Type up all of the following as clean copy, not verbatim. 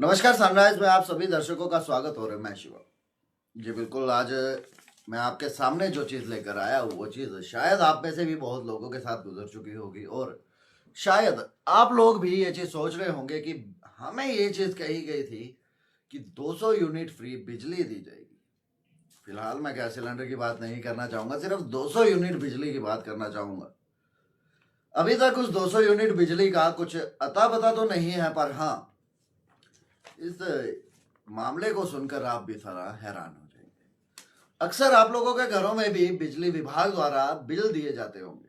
नमस्कार सनराइज में आप सभी दर्शकों का स्वागत हो रहा है। मैं शिवा जी बिल्कुल। आज मैं आपके सामने जो चीज़ लेकर आया हूँ वो चीज़ शायद आप में से भी बहुत लोगों के साथ गुजर चुकी होगी और शायद आप लोग भी ये चीज़ सोच रहे होंगे कि हमें ये चीज़ कही गई थी कि 200 यूनिट फ्री बिजली दी जाएगी। फिलहाल मैं गैस सिलेंडर की बात नहीं करना चाहूँगा, सिर्फ 200 यूनिट बिजली की बात करना चाहूँगा। अभी तक उस 200 यूनिट बिजली का कुछ अता पता तो नहीं है, पर हाँ, इस मामले को सुनकर आप भी थोड़ा हैरान हो जाएंगे। अक्सर आप लोगों के घरों में भी बिजली विभाग द्वारा बिल दिए जाते होंगे।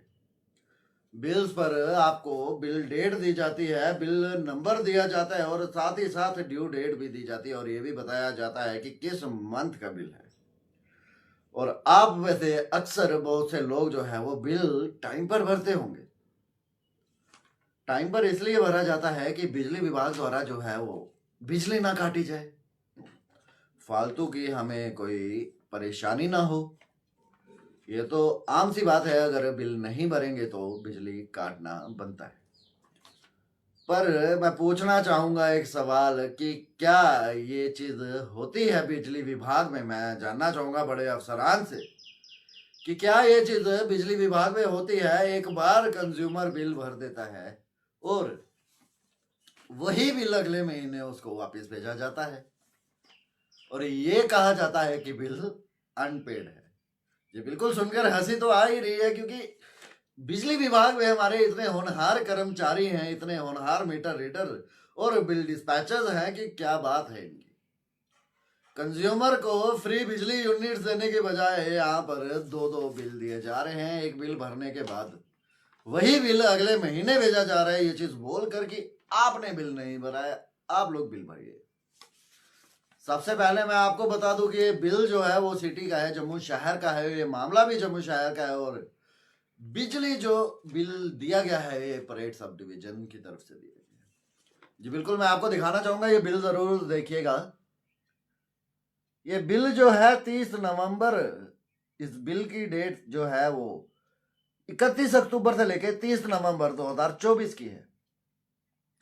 बिल्स पर आपको बिल डेट दी जाती है, बिल नंबर दिया जाता है और साथ ही साथ ड्यू डेट भी दी जाती है और ये भी बताया जाता है कि किस मंथ का बिल है। और आप में से अक्सर बहुत से लोग जो है वो बिल टाइम पर भरते होंगे। टाइम पर इसलिए भरा जाता है कि बिजली विभाग द्वारा जो है वो बिजली ना काटी जाए, फालतू की हमें कोई परेशानी ना हो। ये तो आम सी बात है, अगर बिल नहीं भरेंगे तो बिजली काटना बनता है। पर मैं पूछना चाहूंगा एक सवाल कि क्या ये चीज होती है बिजली विभाग में? मैं जानना चाहूंगा बड़े अफसरान से कि क्या ये चीज बिजली विभाग में होती है? एक बार कंज्यूमर बिल भर देता है और वही बिल अगले महीने उसको वापस भेजा जाता है और ये कहा जाता है कि बिल अनपेड है। ये बिल्कुल सुनकर हंसी तो आ ही रही है, क्योंकि बिजली विभाग में हमारे इतने होनहार कर्मचारी हैं, इतने होनहार मीटर रीडर और बिल डिस्पैचर्स हैं कि क्या बात है इनकी। कंज्यूमर को फ्री बिजली यूनिट देने के बजाय यहाँ पर दो दो बिल दिए जा रहे हैं। एक बिल भरने के बाद वही बिल अगले महीने भेजा जा रहा है, ये चीज बोल कर कि आपने बिल नहीं भरा है, आप लोग बिल भरिए। सबसे पहले मैं आपको बता दूं कि ये बिल जो है वो सिटी का है, जम्मू शहर का है। ये मामला भी जम्मू शहर का है और बिजली जो बिल दिया गया है ये परेड सब डिवीजन की तरफ से दिया गया है। जी बिल्कुल, मैं आपको दिखाना चाहूंगा, ये बिल जरूर देखिएगा। ये बिल जो है 30 नवंबर, इस बिल की डेट जो है वो 31 अक्टूबर से लेके 30 नवंबर 2024 की है।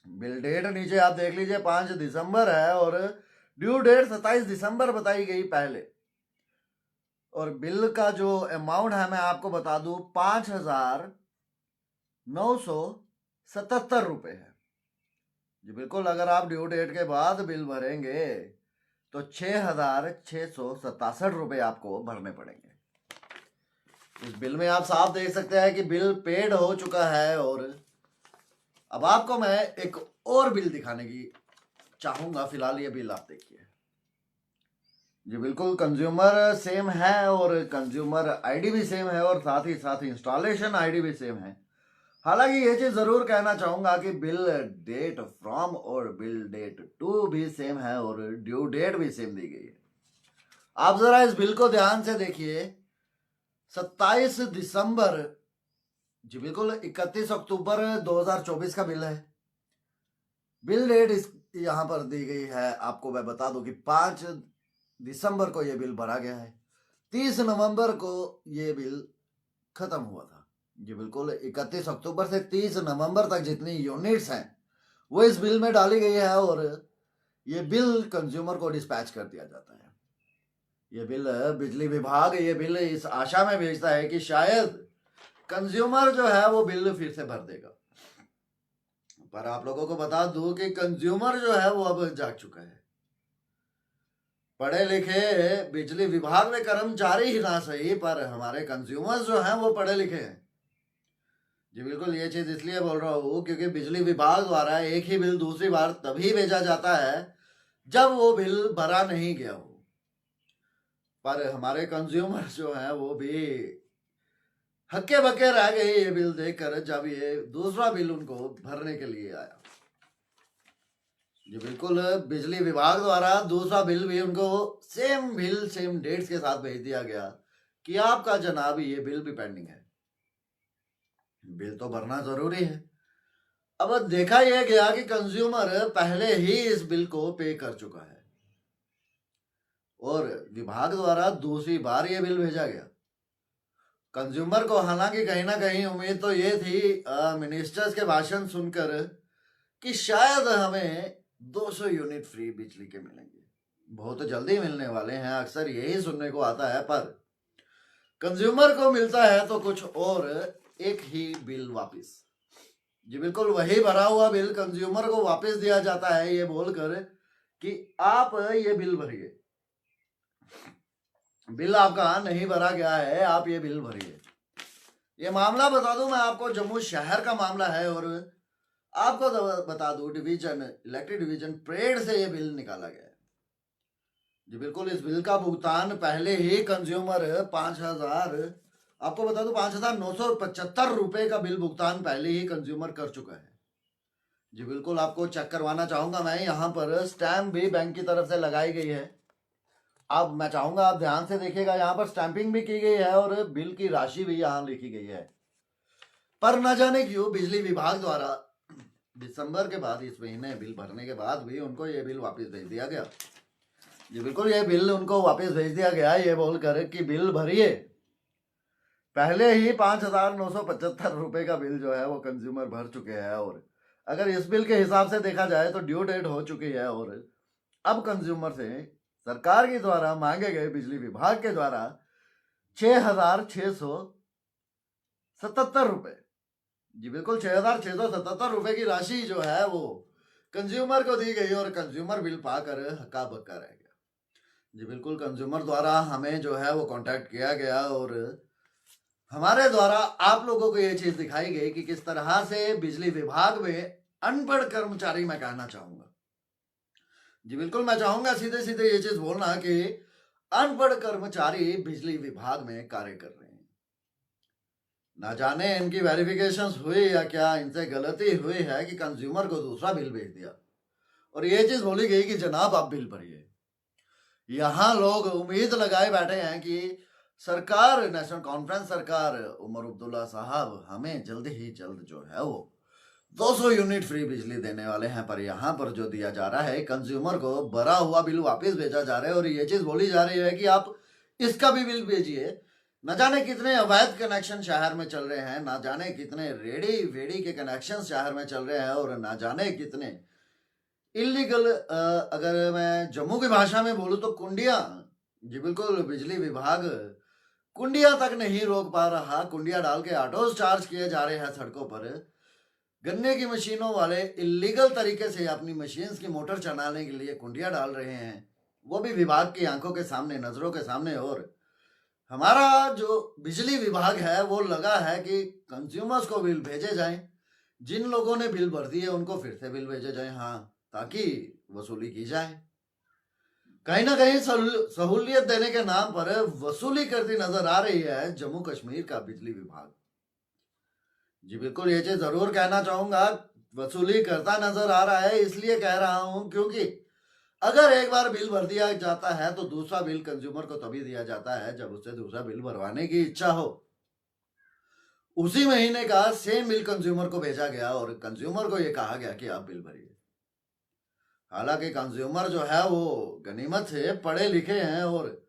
बिल डेट नीचे आप देख लीजिए 5 दिसंबर है और ड्यू डेट 27 दिसंबर बताई गई पहले। और बिल का जो अमाउंट है मैं आपको बता दूं 5,977 रुपए है। जी बिल्कुल, अगर आप ड्यू डेट के बाद बिल भरेंगे तो 6,667 रुपए आपको भरने पड़ेंगे। इस बिल में आप साफ देख सकते हैं कि बिल पेड हो चुका है। और अब आपको मैं एक और बिल दिखाने की चाहूंगा। फिलहाल ये बिल आप देखिए। जी बिल्कुल, कंज्यूमर सेम है और कंज्यूमर आईडी भी सेम है और साथ ही साथ इंस्टॉलेशन आईडी भी सेम है। हालांकि ये चीज जरूर कहना चाहूंगा कि बिल डेट फ्रॉम और बिल डेट टू भी सेम है और ड्यू डेट भी सेम दी गई है। आप जरा इस बिल को ध्यान से देखिए। 27 दिसंबर, जी बिल्कुल 31 अक्टूबर 2024 का बिल है। बिल डेट इस यहां पर दी गई है। आपको मैं बता दूं कि 5 दिसंबर को यह बिल भरा गया है। 30 नवंबर को यह बिल खत्म हुआ था। जी बिल्कुल, 31 अक्टूबर से 30 नवंबर तक जितनी यूनिट्स हैं वो इस बिल में डाली गई है और ये बिल कंज्यूमर को डिस्पैच कर दिया जाता है। ये बिल बिजली विभाग ये बिल इस आशा में भेजता है कि शायद कंज्यूमर जो है वो बिल फिर से भर देगा। पर आप लोगों को बता दूं कि कंज्यूमर जो है वो अब जाग चुका है। पढ़े लिखे बिजली विभाग में कर्मचारी ही ना सही, पर हमारे कंज्यूमर्स जो हैं वो पढ़े लिखे हैं। जी बिल्कुल, ये चीज इसलिए बोल रहा हूँ क्योंकि बिजली विभाग द्वारा एक ही बिल दूसरी बार तभी भेजा जाता है जब वो बिल भरा नहीं गया हो। पर हमारे कंज्यूमर जो हैं वो भी हक्के बक्के रह गए ये बिल देखकर, जब ये दूसरा बिल उनको भरने के लिए आया। जी बिल्कुल, बिजली विभाग द्वारा दूसरा बिल भी उनको सेम बिल सेम डेट्स के साथ भेज दिया गया कि आपका जनाब ये बिल भी पेंडिंग है। बिल तो भरना जरूरी है। अब देखा यह गया कि कंज्यूमर पहले ही इस बिल को पे कर चुका है और विभाग द्वारा दूसरी बार यह बिल भेजा गया। कंज्यूमर को हालांकि कहीं ना कहीं उम्मीद तो ये थी मिनिस्टर्स के भाषण सुनकर कि शायद हमें 200 यूनिट फ्री बिजली के मिलेंगे। बहुत जल्दी मिलने वाले हैं, अक्सर यही सुनने को आता है, पर कंज्यूमर को मिलता है तो कुछ और, एक ही बिल वापस। जी बिल्कुल, वही भरा हुआ बिल कंज्यूमर को वापस दिया जाता है ये बोलकर कि आप ये बिल भरिए। बिल आपका नहीं भरा गया है, आप ये बिल भरिए। ये मामला बता दूं मैं आपको, जम्मू शहर का मामला है, और आपको बता दूं डिवीजन इलेक्ट्रिक डिवीजन परेड से ये बिल निकाला गया है। जी बिल्कुल, इस बिल का भुगतान पहले ही कंज्यूमर 5,000, आपको बता दूं 5,975 रुपए का बिल भुगतान पहले ही कंज्यूमर कर चुका है। जी बिल्कुल, आपको चेक करवाना चाहूंगा मैं, यहाँ पर स्टैम्प भी बैंक की तरफ से लगाई गई है। अब मैं चाहूंगा आप ध्यान से देखिएगा, यहाँ पर स्टैंपिंग भी की गई है और बिल की राशि भी यहाँ लिखी गई है। पर न जाने क्यों बिजली विभाग द्वारा दिसंबर के बाद, इस महीने बिल भरने के बाद भी उनको ये बिल वापस भेज दिया गया। जी बिल्कुल, ये बिल उनको वापस भेज दिया गया ये बोलकर कि बिल भरिए। पहले ही 5,975 रुपए का बिल जो है वो कंज्यूमर भर चुके हैं, और अगर इस बिल के हिसाब से देखा जाए तो ड्यू डेट हो चुकी है, और अब कंज्यूमर से सरकार के द्वारा मांगे गए, बिजली विभाग के द्वारा 6,677 रुपए, जी बिल्कुल 6,677 रुपए की राशि जो है वो कंज्यूमर को दी गई, और कंज्यूमर बिल पाकर हक्का बक्का रह गया। जी बिल्कुल, कंज्यूमर द्वारा हमें जो है वो कांटेक्ट किया गया, और हमारे द्वारा आप लोगों को ये चीज दिखाई गई कि किस तरह से बिजली विभाग में अनपढ़ कर्मचारी, मैं कहना चाहूंगा, जी बिल्कुल मैं चाहूंगा सीधे सीधे ये चीज बोलना कि अनपढ़ कर्मचारी बिजली विभाग में कार्य कर रहे हैं। ना जाने इनकी वेरिफिकेशंस हुई या क्या इनसे गलती हुई है कि कंज्यूमर को दूसरा बिल भेज दिया, और ये चीज बोली गई कि जनाब आप बिल भरिए। यहाँ लोग उम्मीद लगाए बैठे हैं कि सरकार, नेशनल कॉन्फ्रेंस सरकार, उमर अब्दुल्ला साहब हमें जल्द ही जल्द जो है वो 200 यूनिट फ्री बिजली देने वाले हैं, पर यहाँ पर जो दिया जा रहा है कंज्यूमर को भरा हुआ बिल वापस भेजा जा रहा है, और ये चीज बोली जा रही है कि आप इसका भी बिल भेजिए। न जाने कितने अवैध कनेक्शन शहर में चल रहे हैं, ना जाने कितने रेडी वेडी के कनेक्शन शहर में चल रहे हैं, और ना जाने कितने इलीगल, अगर मैं जम्मू की भाषा में बोलूं तो कुंडिया। जी बिल्कुल, बिजली विभाग कुंडिया तक नहीं रोक पा रहा, कुंडिया डाल के ऑटोज चार्ज किए जा रहे हैं सड़कों पर। गन्ने की मशीनों वाले इलीगल तरीके से अपनी मशीन्स की मोटर चलाने के लिए कुंडिया डाल रहे हैं, वो भी विभाग की आंखों के सामने, नजरों के सामने। और हमारा जो बिजली विभाग है वो लगा है कि कंज्यूमर्स को बिल भेजे जाएं, जिन लोगों ने बिल भर दिए उनको फिर से बिल भेजे जाएं, हाँ, ताकि वसूली की जाए। कहीं ना कहीं सहूलियत देने के नाम पर वसूली करती नजर आ रही है जम्मू कश्मीर का बिजली विभाग। जी बिल्कुल, ये चीज जरूर कहना चाहूंगा, वसूली करता नजर आ रहा है। इसलिए कह रहा हूं क्योंकि अगर एक बार बिल भर दिया जाता है तो दूसरा बिल कंज्यूमर को तभी दिया जाता है जब उससे दूसरा बिल भरवाने की इच्छा हो। उसी महीने का सेम बिल कंज्यूमर को भेजा गया और कंज्यूमर को यह कहा गया कि आप बिल भरिए। हालांकि कंज्यूमर जो है वो गनीमत से पढ़े लिखे हैं, और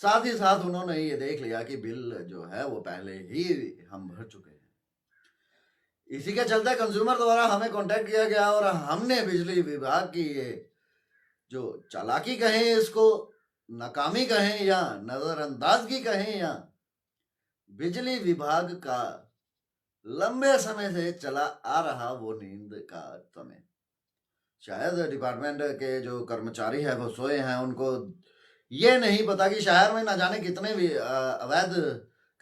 साथ ही साथ उन्होंने ये देख लिया कि बिल जो है वो पहले ही हम भर चुके हैं। इसी के चलते कंज्यूमर द्वारा हमें कांटेक्ट किया गया, और हमने बिजली विभाग की ये जो चालाकी कहें, इसको नाकामी कहें या नजरअंदाजगी कहें, या बिजली विभाग का लंबे समय से चला आ रहा वो नींद का समय, शायद डिपार्टमेंट के जो कर्मचारी है वो सोए हैं, उनको ये नहीं पता कि शहर में ना जाने कितने भी अवैध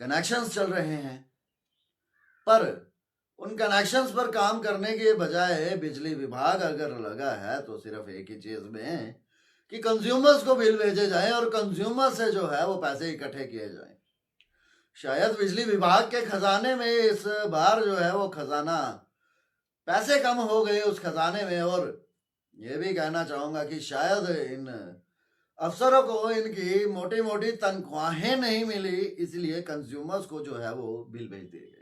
कनेक्शंस चल रहे हैं। पर उन कनेक्शंस पर काम करने के बजाय बिजली विभाग अगर लगा है तो सिर्फ एक ही चीज में कि कंज्यूमर्स को बिल भेजे जाएं और कंज्यूमर से जो है वो पैसे इकट्ठे किए जाएं। शायद बिजली विभाग के खजाने में इस बार जो है वो खजाना, पैसे कम हो गए उस खजाने में, और ये भी कहना चाहूंगा कि शायद इन अफसरों को इनकी मोटी मोटी तनख्वाहें नहीं मिली, इसलिए कंज्यूमर्स को जो है वो बिल भेज दिए गए।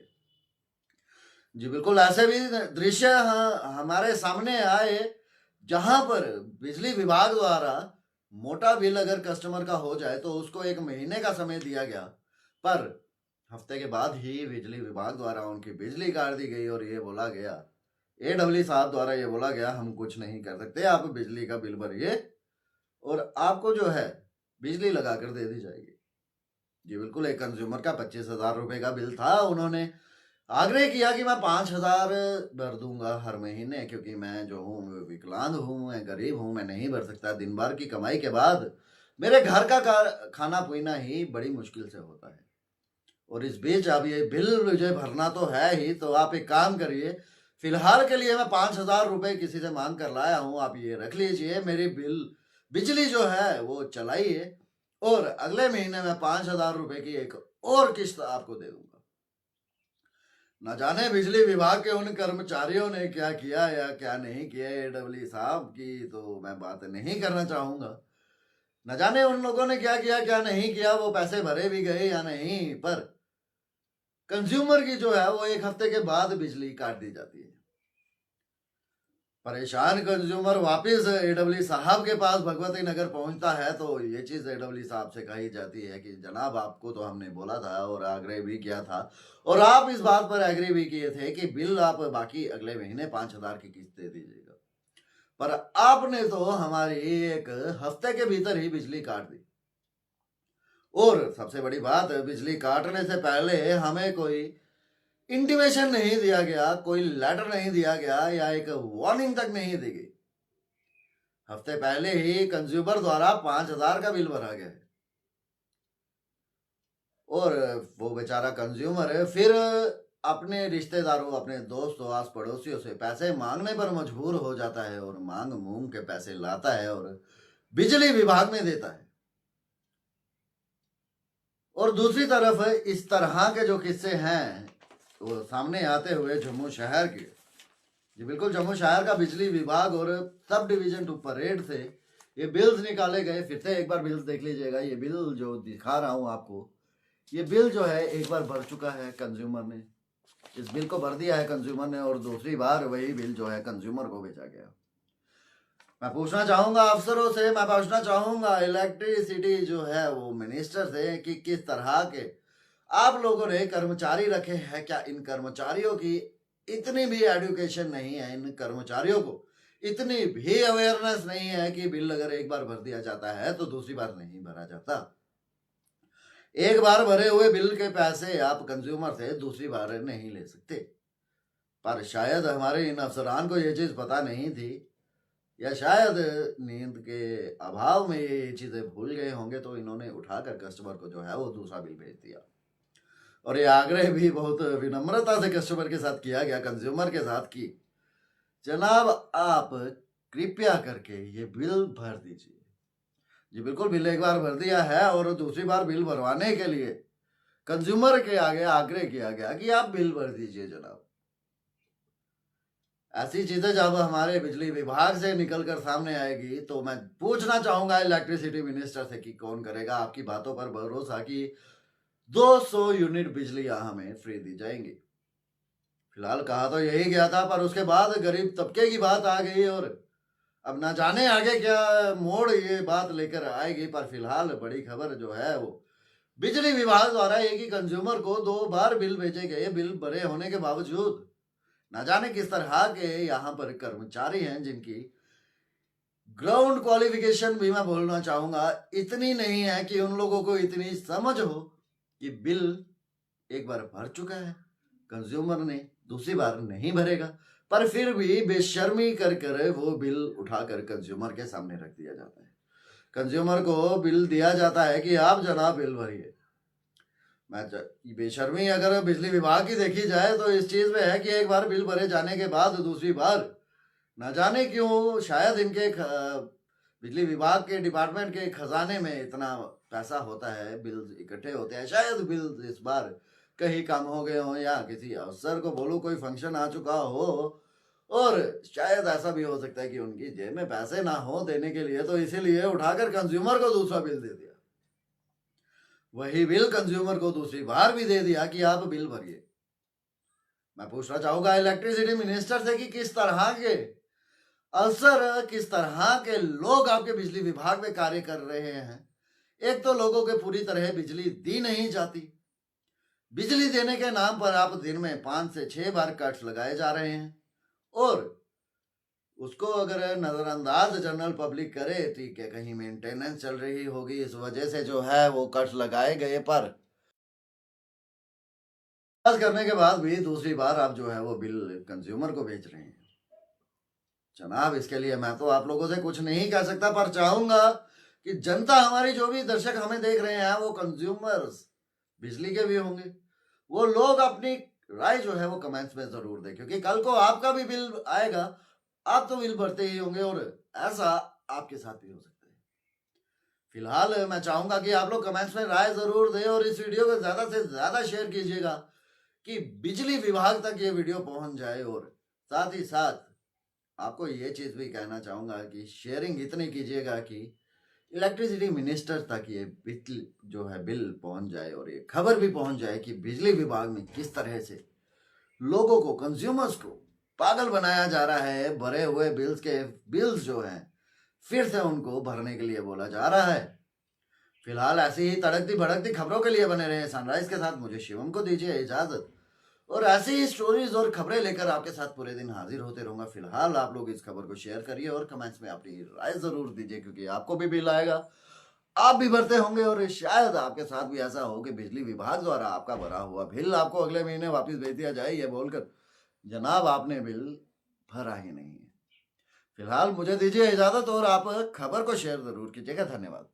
जी बिल्कुल, ऐसे भी दृश्य हमारे सामने आए जहां पर बिजली विभाग द्वारा मोटा बिल अगर कस्टमर का हो जाए तो उसको 1 महीने का समय दिया गया, पर हफ्ते के बाद ही बिजली विभाग द्वारा उनकी बिजली काट दी गई और ये बोला गया AEE साहब द्वारा ये बोला गया हम कुछ नहीं कर सकते, आप बिजली का बिल भरिए और आपको जो है बिजली लगा कर दे दी जाएगी। जी बिल्कुल, एक कंज्यूमर का 25,000 रुपए का बिल था। उन्होंने आग्रह किया कि मैं 5,000 भर दूंगा हर महीने, क्योंकि मैं जो हूँ विकलांग हूँ, मैं गरीब हूँ, मैं नहीं भर सकता। दिन भर की कमाई के बाद मेरे घर का खाना पीना ही बड़ी मुश्किल से होता है, और इस बीच अब ये बिल मुझे भरना तो है ही। तो आप एक काम करिए, फिलहाल के लिए मैं 5,000 रुपए किसी से मांग कर लाया हूँ, आप ये रख लीजिए। मेरी बिजली जो है वो चलाइए, और अगले महीने में 5,000 रुपए की एक और किस्त आपको दे दूंगा। न जाने बिजली विभाग के उन कर्मचारियों ने क्या किया या क्या नहीं किया, AEE साहब की तो मैं बात नहीं करना चाहूंगा। न जाने उन लोगों ने क्या किया क्या नहीं किया, वो पैसे भरे भी गए या नहीं, पर कंज्यूमर की जो है वो 1 हफ्ते के बाद बिजली काट दी जाती है। परेशान कंज्यूमर वापस AEE साहब के पास भगवती नगर पहुंचता है, तो ये चीज AEE साहब से कही जाती है कि जनाब आपको तो हमने बोला था और आग्रह भी किया था, और आप इस बात पर एग्री भी किए थे कि बिल आप बाकी अगले महीने 5,000 की किस्त दे दीजिएगा, पर आपने तो हमारी 1 हफ्ते के भीतर ही बिजली काट दी। और सबसे बड़ी बात, बिजली काटने से पहले हमें कोई इंटीमेशन नहीं दिया गया, कोई लेटर नहीं दिया गया, या एक वार्निंग तक नहीं दी गई। हफ्ते पहले ही कंज्यूमर द्वारा 5,000 का बिल भरा गया है, और वो बेचारा कंज्यूमर फिर अपने रिश्तेदारों, अपने दोस्तों, आस पड़ोसियों से पैसे मांगने पर मजबूर हो जाता है, और मांग मूंग के पैसे लाता है और बिजली विभाग में देता है। और दूसरी तरफ इस तरह के जो किस्से हैं वो सामने आते हुए जम्मू शहर के, जी बिल्कुल, जम्मू शहर का बिजली विभाग और सब डिवीजन टू परेड से ये बिल्स निकाले गए। फिर से एक बार बिल्स देख लीजिएगा। ये बिल जो दिखा रहा हूं आपको, ये बिल जो है एक बार भर चुका है कंज्यूमर ने, इस बिल को भर दिया है कंज्यूमर ने, और दूसरी बार वही बिल जो है कंज्यूमर को भेजा गया। मैं पूछना चाहूंगा अफसरों से, मैं पूछना चाहूंगा इलेक्ट्रिसिटी जो है वो मिनिस्टर से, कि किस तरह के आप लोगों ने कर्मचारी रखे हैं। क्या इन कर्मचारियों की इतनी भी एजुकेशन नहीं है, इन कर्मचारियों को इतनी भी अवेयरनेस नहीं है कि बिल अगर एक बार भर दिया जाता है तो दूसरी बार नहीं भरा जाता। एक बार भरे हुए बिल के पैसे आप कंज्यूमर से दूसरी बार नहीं ले सकते। पर शायद हमारे इन अफसरान को ये चीज पता नहीं थी, या शायद नींद के अभाव में ये चीजें भूल गए होंगे, तो इन्होंने उठाकर कस्टमर को जो है वो दूसरा बिल भेज दिया। और ये आग्रह भी बहुत विनम्रता से कस्टमर के साथ किया गया, कंज्यूमर के साथ, की जनाब आप कृपया करके ये बिल भर दीजिए। जी बिल्कुल, बिल एक बार भर दिया है, और दूसरी बार बिल भरवाने के लिए कंज्यूमर के आगे आग्रह किया गया कि आप बिल भर दीजिए जनाब। ऐसी चीजें जब हमारे बिजली विभाग से निकलकर सामने आएगी, तो मैं पूछना चाहूंगा इलेक्ट्रिसिटी मिनिस्टर से कि कौन करेगा आपकी बातों पर भरोसा कि 200 यूनिट बिजली हमें फ्री दी जाएंगी। फिलहाल कहा तो यही गया था, पर उसके बाद गरीब तबके की बात आ गई, और अब ना जाने आगे क्या मोड़ ये बात लेकर आएगी। पर फिलहाल बड़ी खबर जो है वो बिजली विभाग द्वारा एक ही कंज्यूमर को 2 बार बिल भेजे गए, बिल भरे होने के बावजूद। ना जाने किस तरह के यहाँ पर कर्मचारी हैं जिनकी ग्राउंड क्वालिफिकेशन भी मैं बोलना चाहूंगा इतनी नहीं है कि उन लोगों को इतनी समझ हो कि बिल एक बार भर चुका है, कंज्यूमर ने दूसरी बार नहीं भरेगा, पर फिर भी बेशर्मी कर कर वो बिल उठाकर कंज्यूमर के सामने रख दिया जाता है। कंज्यूमर को बिल दिया जाता है कि आप जनाब बिल भरिए। बेशर्मी अगर बिजली विभाग की देखी जाए तो इस चीज में है कि एक बार बिल भरे जाने के बाद दूसरी बार न जाने क्यों, शायद इनके बिजली विभाग के डिपार्टमेंट के खजाने में इतना पैसा होता है, बिल इकट्ठे होते हैं, शायद बिल इस बार कहीं कम हो गए हो, या किसी अफसर को बोलो कोई फंक्शन आ चुका हो, और शायद ऐसा भी हो सकता है कि उनकी जेब में पैसे ना हो देने के लिए, तो इसीलिए उठाकर कंज्यूमर को दूसरा बिल दे दिया। वही बिल कंज्यूमर को दूसरी बार भी दे दिया कि आप बिल भरिए। मैं पूछना चाहूंगा इलेक्ट्रिसिटी मिनिस्टर से कि किस तरह के अफसर, किस तरह के लोग आपके बिजली विभाग में कार्य कर रहे हैं। एक तो लोगों के पूरी तरह बिजली दी नहीं जाती, बिजली देने के नाम पर आप दिन में 5 से 6 बार कट्स लगाए जा रहे हैं, और उसको अगर नजरअंदाज जनरल पब्लिक करे, ठीक है, कहीं मेंटेनेंस चल रही होगी, इस वजह से जो है वो कट लगाए गए, पर करने के बाद भी दूसरी बार आप जो है वो बिल कंज्यूमर को बेच रहे हैं। जनाब, इसके लिए मैं तो आप लोगों से कुछ नहीं कह सकता, पर चाहूंगा कि जनता, हमारी जो भी दर्शक हमें देख रहे हैं, वो कंज्यूमर्स बिजली के भी होंगे, वो लोग अपनी राय जो है वो कमेंट्स में जरूर दें, क्योंकि कल को आपका भी बिल आएगा, आप तो बिल भरते ही होंगे और ऐसा आपके साथ भी हो सकता है। फिलहाल मैं चाहूंगा कि आप लोग कमेंट्स में राय जरूर दें और इस वीडियो को ज्यादा से ज्यादा शेयर कीजिएगा कि बिजली विभाग तक ये वीडियो पहुंच जाए। और साथ ही साथ आपको ये चीज भी कहना चाहूंगा कि शेयरिंग इतनी कीजिएगा कि इलेक्ट्रिसिटी मिनिस्टर तक ये बिजली जो है बिल पहुंच जाए और ये खबर भी पहुंच जाए कि बिजली विभाग में किस तरह से लोगों को, कंज्यूमर्स को पागल बनाया जा रहा है। भरे हुए बिल्स जो हैं फिर से उनको भरने के लिए बोला जा रहा है। फिलहाल ऐसी ही तड़कती भड़कती खबरों के लिए बने रहे सनराइज के साथ। मुझे शिवम को दीजिए इजाजत, और ऐसी ही स्टोरीज और खबरें लेकर आपके साथ पूरे दिन हाजिर होते रहूंगा। फिलहाल आप लोग इस खबर को शेयर करिए और कमेंट्स में अपनी राय जरूर दीजिए, क्योंकि आपको भी बिल आएगा, आप भी भरते होंगे और शायद आपके साथ भी ऐसा हो कि बिजली विभाग द्वारा आपका भरा हुआ बिल आपको अगले महीने वापस भेज दिया जाए, ये बोलकर जनाब आपने बिल भरा ही नहीं है। फिलहाल मुझे दीजिए इजाजत और आप खबर को शेयर जरूर कीजिएगा। धन्यवाद।